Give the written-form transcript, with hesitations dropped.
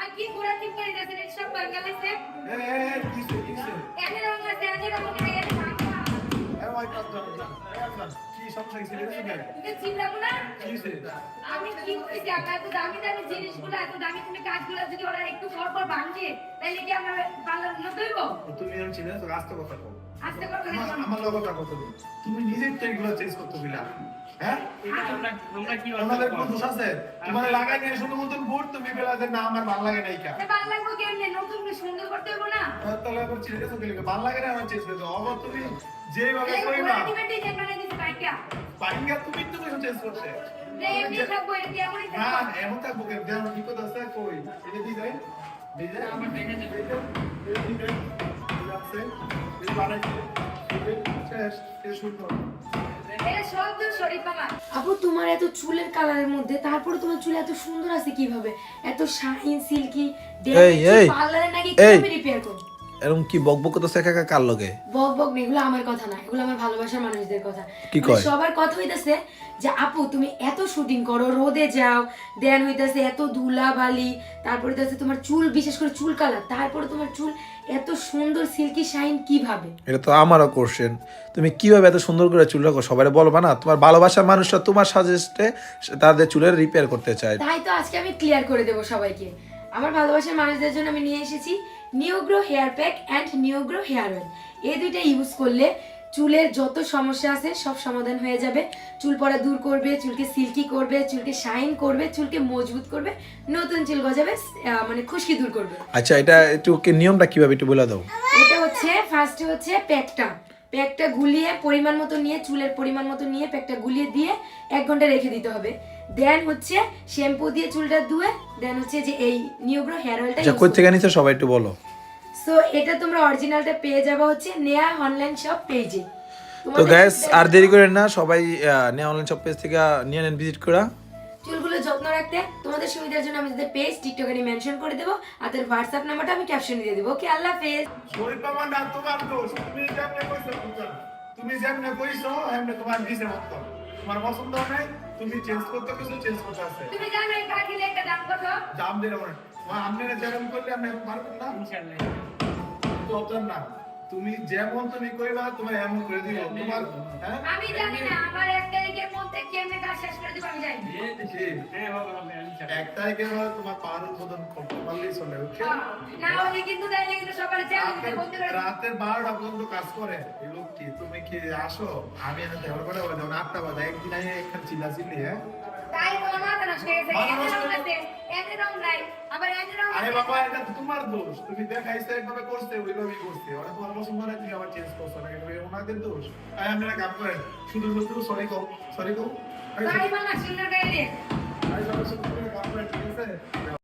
আর কি ঘোরা ঠিক করে দিয়েছেন সব বাঙ্গালিতে কিসে এনে রং আছে এনে রং করে এনে ভাঙা ভাই কি সমস্যা হয়েছে তুমি চিনলাম না কিসে আমি কি কইছি আমরা এত দামি দামি জিনিসগুলো এত দামি তুমি কাজগুলো যদি ওরা একটু পর পর ভাঙে তাহলে কি আমরা পার্লার নতুইব তুমি এরকম চিনে তো রাস্তা কথা কও আস্তে করে আমার লোক কথা কত তুমি নিজের তো এগুলো চেঞ্জ করতে দিলা হ্যাঁ এটা আমরা কি আমাদের কোনো দোষ আছে তোমার লাগাই নিয়ে শুধু মতন বুট তুমি বেলা যে না আমার ভালো লাগে নাই কা ভালো লাগবে কেমনে নতুন করে সুন্দর করতে হবে না তাহলে আবার চিনে গেছো গেলে ভালো লাগে না আমার চেঞ্জ করে দাও আবার তুমি যেভাবে কইবা ডিজাইন বানাই দিতে পাইকা পাইঙ্গা তুমি তো কিছু চেঞ্জ করতে এমনি থাকবো এটা কি এমনই না থাকবো এমন থাকবো কেন দেন কি কথা আছে কই এটা ডিজাইন ডিজাইন আমার দেখে যে ডিজাইন আছে এই বানাইছে শেষ এই সুন্দর এটা সব তো শরীফ মামা আপু তোমার এত চুলের কালারের মধ্যে তারপরে তোমার চুল এত সুন্দর আছে কিভাবে এত শাইন সিল্কি এই, পার্লারে নাকি এই। কিভাবে রিপেয়ার করো এরকম কি বকবক তো শেখা কার লগে বক বক না, এগুলো আমার কথা না, এগুলো আমার ভালোবাসার মানুষদের কথা। কি মানে কয়? সবার কথা হইতাছে যে আপু তুমি এত শুটিং করো, রোদে যাও, দেন হইতাছে এত ধুলা বালি, তারপরে হইতাছে তোমার চুল, বিশেষ করে চুল কালার, তারপরে তোমার চুল এত সুন্দর সিল্কি শাইন কিভাবে? এটা তো আমারও কোশ্চেন। তুমি কিভাবে এত সুন্দর করে চুল রাখো সবাই বলবা না? তোমার ভালোবাসার মানুষরা তোমার সাজেস্টে তাদের চুলের রিপেয়ার করতে চায়। তাই তো আজকে আমি ক্লিয়ার করে দেবো সবাইকে। আমার ভালোবাসার মানুষদের জন্য আমি নিয়ে এসেছি Neogrow hair pack and Neogrow hair oil. এই দুইটা ইউজ করলে চুলের যত সমস্যা আছে সব সমাধান হয়ে যাবে। চুল পড়া দূর করবে, চুলকে সিল্কি করবে, চুলকে শাইন করবে, চুলকে মজবুত করবে, নতুন চুল গজাবে, মানে খুশকি দূর করবে। আচ্ছা, এটা একটু নিয়মটা কিভাবে একটু বলে দাও। এটা হচ্ছে ফার্স্টে হচ্ছে প্যাকটা গুলিয়ে পরিমাণ মতো নিয়ে, চুলের পরিমাণ মতো নিয়ে প্যাকটা গুলিয়ে দিয়ে 1 ঘন্টা রেখে দিতে হবে। দেন হচ্ছে শ্যাম্পু দিয়ে চুলটা ধুয়ে দেন হচ্ছে যে এই নিওগ্রো হেয়ার অয়েলটা আচ্ছা, কই থেকে নিছো সবাই একটু বলো। সো এটা তোমরা অরিজিনালটা পেয়ে যাবে হচ্ছে নেয়া অনলাইন শপ পেজে। তো গাইস আর দেরি করেন না, সবাই নিয়ে অনলাইন শপ পেজ থেকে নিয়ে নেন ভিজিট করা। চুলগুলো যত্ন রাখতে তোমাদের সুবিধার জন্য আমি তাদের পেজ টিকটকে মেনশন করে দেবো, আর তাদের হোয়াটসঅ্যাপ নাম্বারটা আমি ক্যাপশনে দিয়ে দেবো। ওকে, আল্লাহ হাফেজ। শরীর পাবা না তোমার দোষ, তুমি যেমনে কইছো তুমি যেমনে কইছো এমনে তোমার দিছে মত তোমার পছন্দ হয় তুমি চেঞ্জ করতে কিছু চেঞ্জ করতে আছে তুমি জানো এই কাকিলে একটা দাম কত দাম দিলে মানে আপনারা যেরকম করলে আপনি পারবেন না ইনশাআল্লাহ তো অতন না তুমি যেমন তুমি কইবা তোমার এমন করে দিও তোমার হ্যাঁ আমি জানি না আমার 1 তারিখের মধ্যে কেমনে কাজ শেষ করে দিব আমি জানি কি হ্যাঁ হবে ইনশাআল্লাহ। 1 তারিখে হলো তোমার পাওয়ার উদ্বোধন করতে পারলেই চলে ওকে না হলে কিন্তু তাইলে কিন্তু সকালে চ্যালেঞ্জ বলতে পারি রাতের 12টা পর্যন্ত কাজ করে এই লোক কি তুমি কি আসো আমি এখানে দেওয়ার করে বলে যখন 8টা বাজে একদিন আগে এখানে চিল্লাচিল্লি হ্যাঁ তাই তোমার মাথা নষ্ট হয়ে গেছে মাথা নষ্ট এনে রং আছে এনে রং নাই আবার এনে রং আরে বাবা এটা তো তোমার দোষ তুমি দেখাইছো একভাবে করতে ওইভাবেই করতে ওরা তোমার পছন্দ না তুমি আবার চেঞ্জ করছো না এটা ওনাদের দোষ তাই আপনারা কাজ করেন শুধু শুধু সরি কও তাই মানা সুন্দর গাইলে আরে সবাই শুধু কাজ করেন ঠিক আছে